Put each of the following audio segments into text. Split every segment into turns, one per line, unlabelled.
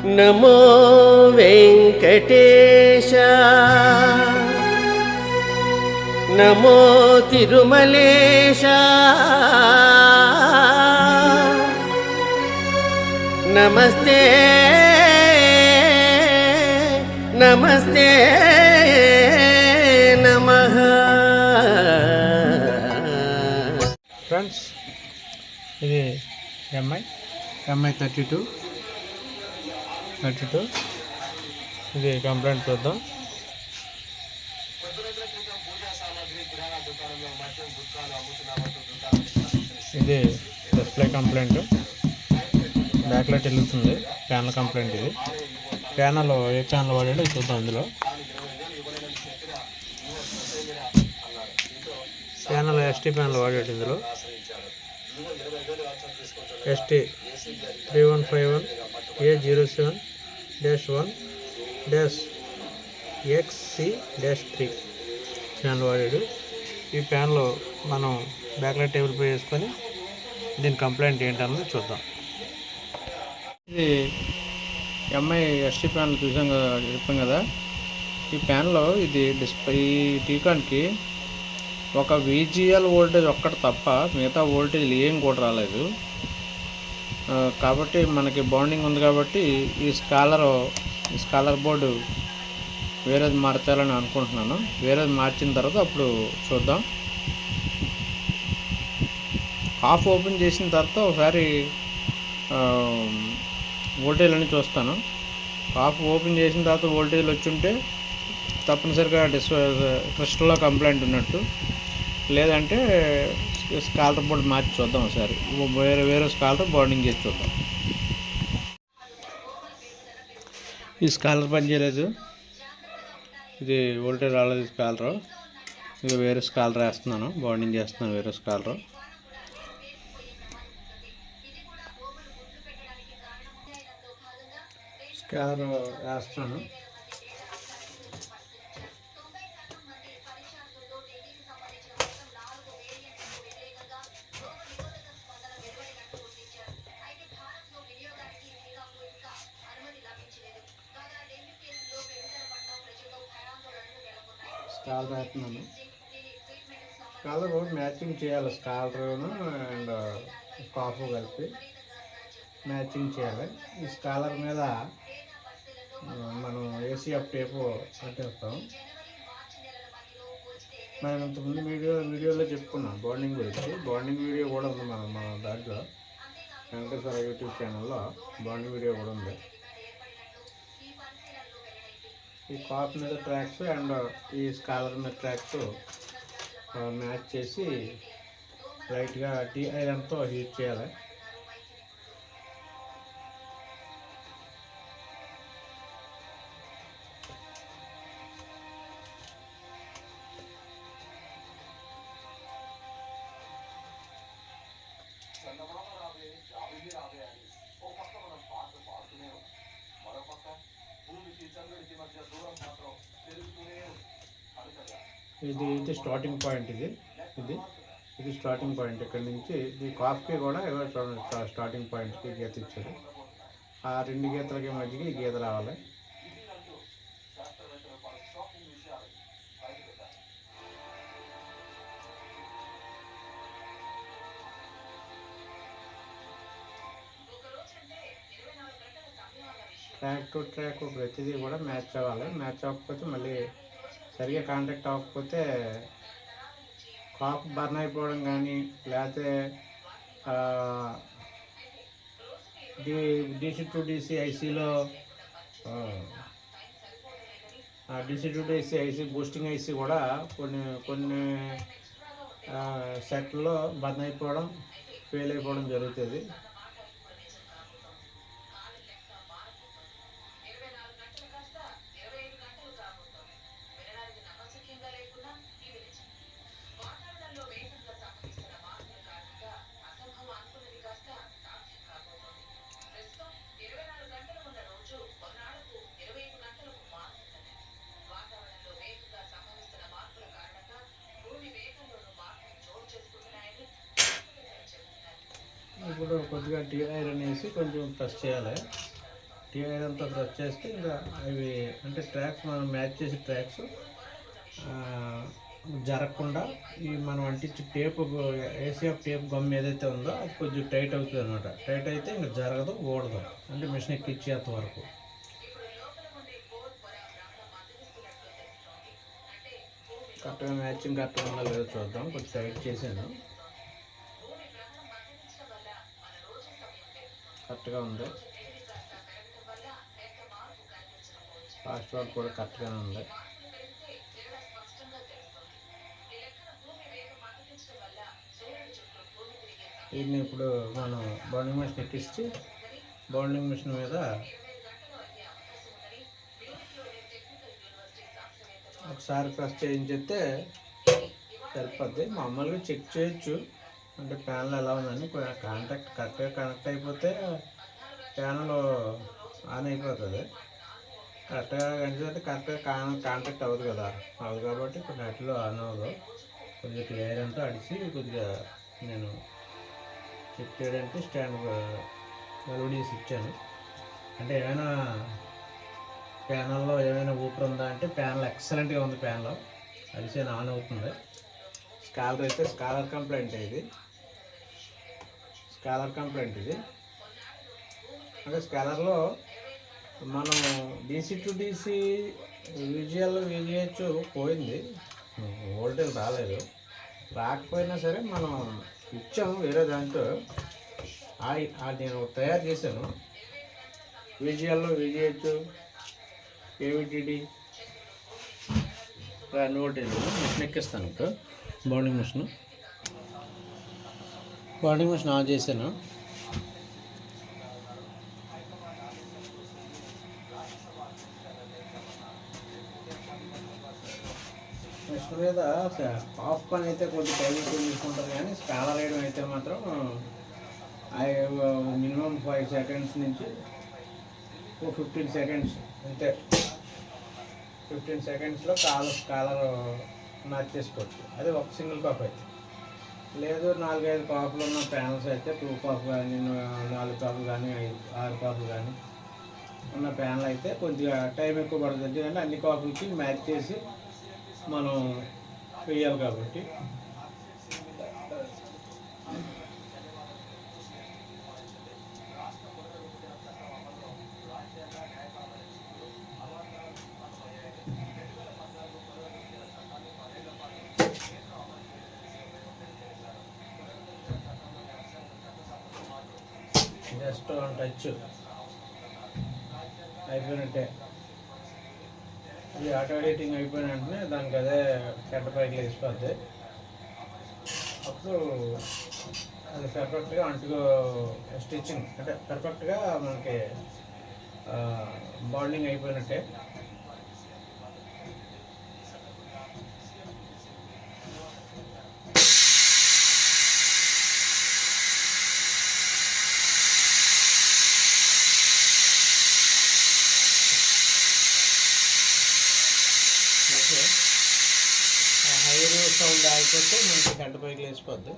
నమో వెంకటేశ నమో తిరుమలేశ నమస్తే నమస్తే నమః.
ఫ్రెండ్స్, ఇది ఎంఐ 32 ఇది కంప్లైంట్ చూద్దాం. ఇది డిస్ప్లే కంప్లైంట్, బ్యాక్ లైట్ వెళ్తుంది. Panel complaint. ఇది ప్యానల్ ఏ ప్యానల్ వాడాడో చూద్దాం. ఇందులో ప్యానల్ ఎస్టీ ప్యానల్ వాడాడు. ఇందులో ST 3151A07-1-XC-3 ప్యానల్ వాడాడు. ఈ ప్యానల్ మనం బ్యాక్లైట్ టేబుల్ పై వేసుకొని దీని కంప్లైంట్ ఏంటన్నది చూద్దాం. ఇది ఎంఐ ST ప్యానల్ చెప్పాం కదా. ఈ ప్యానల్లో ఇది డిస్ప్లే, ఈ టీకాన్కి ఒక VGL వోల్టేజ్ ఒక్కటి తప్ప మిగతా వోల్టేజ్లు ఏం కూడా రాలేదు. కాబట్టి మనకి బాండింగ్ ఉంది కాబట్టి ఈ స్కాలర్ బోర్డు వేరేది మార్చాలని అనుకుంటున్నాను. వేరేది మార్చిన తర్వాత అప్పుడు చూద్దాం. ఆఫ్ ఓపెన్ చేసిన తర్వాత ఒకసారి వోల్టేజ్ అని చూస్తాను. ఆఫ్ ఓపెన్ చేసిన తర్వాత వోల్టేజ్లు వచ్చి ఉంటే తప్పనిసరిగా క్రిస్టల్లో కంప్లైంట్ ఉన్నట్టు, లేదంటే స్కాలర్ బోర్డు మార్చి చూద్దాం. ఒకసారి వేరే స్కాలర్ బాండింగ్ చేసి చూద్దాం. ఈ స్కాలర్ పనిచేయలేదు, ఇది వోల్టేజ్ రాలేదు. స్కాలర్ ఇది వేరే స్కాలర్ వేస్తున్నాను, బాండింగ్ చేస్తున్నాను. వేరే స్కాలర్ వేస్తున్నాను. స్కాలర్ వేస్తున్నాను. స్కాలర్ మ్యాచింగ్ చేయాలి. స్కాలర్ను అండ్ కాపు కలిపి మ్యాచింగ్ చేయాలి. ఈ స్కాలర్ మీద మనం ACF టేపు అంటేస్తాం. మనం ఇంతకుముందు వీడియోలో చెప్పుకున్నాం బాండింగ్ గురించి. బాండింగ్ వీడియో కూడా ఉంది మన దాంట్లో, వెంకటేశ్వర యూట్యూబ్ ఛానల్లో బాండింగ్ వీడియో కూడా ఉంది. ఈ కాప్ మీద ట్రాక్స్ అండ్ ఈ స్కాలర్ మీద ట్రాక్స్ మ్యాచ్ చేసి లైట్గా టీ ఐరన్తో హీట్ చేయాలి. ఇది స్టార్టింగ్ పాయింట్. ఇది స్టార్టింగ్ పాయింట్. ఇక్కడ నుంచి ఈ కాఫ్కి కూడా స్టార్టింగ్ పాయింట్కి గీత ఇచ్చారు. ఆ రెండు గీతలకి మధ్యకి ఈ గీత రావాలి. ట్రాక్ టు ట్రాక్ ప్రతిదీ కూడా మ్యాచ్ అవ్వాలి. మ్యాచ్ అవ్వకపోతే మళ్ళీ సరిగా కాంటాక్ట్ అవ్వకపోతే కాప్ బర్న్ అయిపోవడం కానీ, లేకపోతే DC to DC ఐసీలో DC to DC IC boosting IC కూడా కొన్ని సెట్లో బర్న్ అయిపోవడం, ఫెయిల్ అయిపోవడం జరుగుతుంది. ఇప్పుడు కొద్దిగా టీ ఐరన్ వేసి కొంచెం ప్రెస్ చేయాలి. టీఐర్ అంతా బ్రష్ చేస్తే ఇంకా అవి అంటే ట్రాక్స్ మనం మ్యాచ్ చేసే ట్రాక్స్ జరగకుండా ఈ మనం అంటించి టేప్ ఏసీఎఫ్ టేప్ గమ్ ఏదైతే ఉందో అది కొంచెం టైట్ అవుతుంది అనమాట. టైట్ అయితే ఇంకా జరగదు, ఓడదు, అంటే మిషన్ ఎక్కించేంత వరకు. కరెక్ట్గా మ్యాచింగ్ కరెక్ట్గా ఉందా లేదో చూద్దాం. కొంచెం టైట్ చేశాను, కరెక్ట్గా ఉంది. ఫాస్ట్ వర్క్ కూడా కరెక్ట్గానే ఉంది. దీన్ని ఇప్పుడు మనం బౌండింగ్ మిషన్ ఎక్కించి బౌండింగ్ మిషన్ మీద ఒకసారి ప్రెస్ చేయించేస్తే సరిపోద్ది. మామూలుగా చెక్ చేయొచ్చు, అంటే ప్యానల్ ఎలా ఉందని. కరెక్ట్గా కనెక్ట్ అయిపోతే ప్యానల్ ఆన్ అయిపోతుంది. కరెక్ట్గా కనిపిస్తే కరెక్ట్గా కాంటాక్ట్ అవ్వదు కదా, అవ్వదు కాబట్టి ఇప్పుడు నెట్లో ఆన్ అవ్వదు. కొద్దిగా క్లియర్ అంతా అడిచి కొద్దిగా నేను చెక్ చేయడానికి స్టాండ్ ఎల్ఈడీస్ ఇచ్చాను. అంటే ఏమైనా ప్యానల్లో ఏమైనా ఊపిరి ఉందా అంటే ప్యానల్ ఎక్సలెంట్గా ఉంది. ప్యానల్ అడిసి ఆన్ అవుతుంది. స్కాలర్ అయితే స్కాలర్ కంప్లైంట్ ఇది, స్కాలర్ కంప్లైంట్ ఇది. అంటే స్కాలర్లో మనం డీసీ టు డీసీ విజిహెచ్ పోయింది, వోల్టేజ్ రాలేదు. రాకపోయినా సరే మనం ఇచ్చాము వేరే దాంట్లో. నేను తయారు చేశాను విజిఎల్లో విజిహెచ్ ఏవిటిడి అన్ని వోల్టేజ్ మిషన్ ఎక్కిస్తాను. ఇప్పుడు బౌండింగ్ మిషన్ ఆన్ చేశాను. మిషన్ మీద ఆఫ్ పని అయితే కొంచెం టైం ఎక్కువ తీసుకుంటారు, కానీ స్కాలర్ వేయడం అయితే మాత్రం మినిమం 5 సెకండ్స్ నుంచి 15 సెకండ్స్ అంతే. 15 సెకండ్స్లో స్కాలర్ మార్చేసుకోవచ్చు. అది ఒక సింగిల్ కాప్ అయితే. లేదు 4-5 కాపులు ఉన్న ప్యానల్స్ అయితే 2 కాప్ కానీ 4 కాపులు కానీ 6 కాపులు కానీ ఉన్న ప్యానల్ అయితే కొద్దిగా టైం ఎక్కువ పడుతుంది. ఎందుకంటే అన్ని కాపులకి మ్యాచ్ చేసి మనం వేయాలి కాబట్టి. జస్ట్ వన్ టచ్ అయిపోయినట్టే. ఇది ఆటో ఎడిటింగ్ అయిపోయిన వెంటనే దానికి అదే హెడ్ పైకి లేచిపోద్ది. అప్పుడు అది పర్ఫెక్ట్గా స్టిచ్చింగ్ అంటే పర్ఫెక్ట్గా మనకి బాండింగ్ అయిపోయినట్టే. హైర్ సౌండ్ ఆగిపోతే మనకి హెడ్ పైకి లేచిపోద్ది.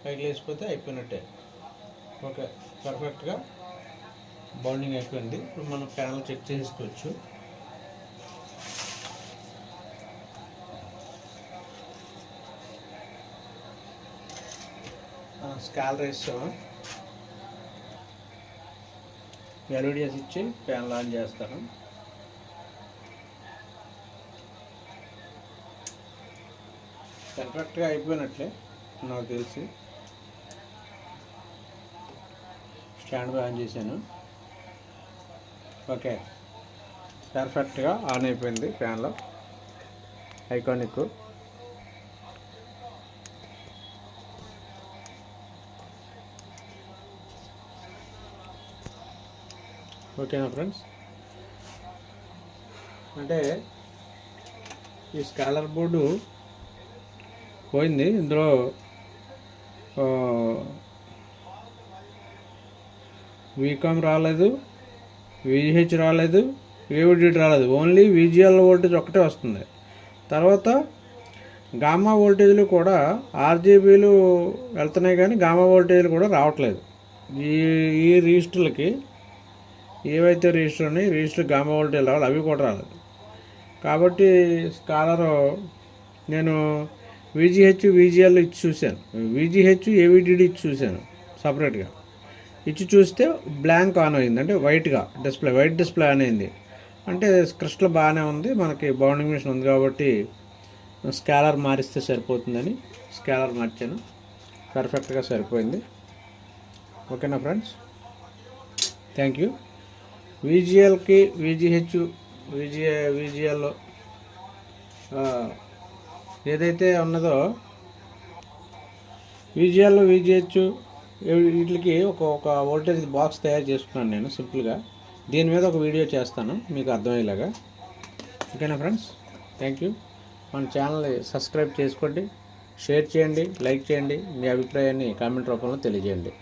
పైకి లేచిపోతే అయిపోయినట్టే. ఓకే, పర్ఫెక్ట్గా బౌండింగ్ అయిపోయింది. ఇప్పుడు మనం ప్యానల్ చెక్ చేసుకోవచ్చు. స్కాలర్ వేస్తాము, ఎల్ఈడీస్ ఇచ్చి ప్యానల్ ఆన్ చేస్తాను. పర్ఫెక్ట్గా అయిపోయినట్లే నాకు తెలిసి. స్టాండ్ బై ఆన్ చేశాను. ఓకే, పర్ఫెక్ట్గా ఆన్ అయిపోయింది ప్యాన్లో. ఐకానిక్. ఓకేనా ఫ్రెండ్స్? అంటే ఈ స్కాలర్ బోర్డు పోయింది. ఇందులో వీకామ్ రాలేదు, విజిహెచ్ రాలేదు, ఏవిడిటి రాలేదు. ఓన్లీ విజిఎల్ వోల్టేజ్ ఒకటే వస్తుంది. తర్వాత గామా వోల్టేజ్లు కూడా ఆర్జీబీలు వెళ్తున్నాయి, కానీ గామా వోల్టేజ్లు కూడా రావట్లేదు. ఈ రిజిస్టర్లకి ఏవైతే రిజిస్టర్ ఉన్నాయి రిజిస్టర్ గామా వోల్టేజ్ రావాలి, అవి కూడా రాలేదు. కాబట్టి స్కాలర్ నేను విజిహెచ్ విజిఎల్ ఇచ్చి చూశాను, విజిహెచ్ ఏవిడిడి ఇచ్చి చూశాను సపరేట్గా. ఇచ్చి చూస్తే బ్లాంక్ ఆన్ అయింది, అంటే వైట్ డిస్ప్లే ఆన్ అయింది. అంటే క్రిస్టల్ బాగానే ఉంది, మనకి బౌండింగ్ మిషన్ ఉంది కాబట్టి స్కాలర్ మారిస్తే సరిపోతుందని స్కాలర్ మార్చాను. పర్ఫెక్ట్గా సరిపోయింది. ఓకేనా friends, thank you. విజిఎల్కి VGH VGL ఏదైతే ఉన్నదో విజిఎల్ విజిహెచ్ వీటికి ఒక వోల్టేజ్ బాక్స్ తయారు చేసుకున్నాను నేను సింపుల్గా. దీని మీద ఒక వీడియో చేస్తాను మీకు అర్థమయ్యేలాగా. ఓకేనా ఫ్రెండ్స్, థ్యాంక్ యూ. మన ఛానల్ సబ్స్క్రైబ్ చేసుకోండి, షేర్ చేయండి, లైక్ చేయండి, మీ అభిప్రాయాన్ని కామెంట్ రూపంలో తెలియజేయండి.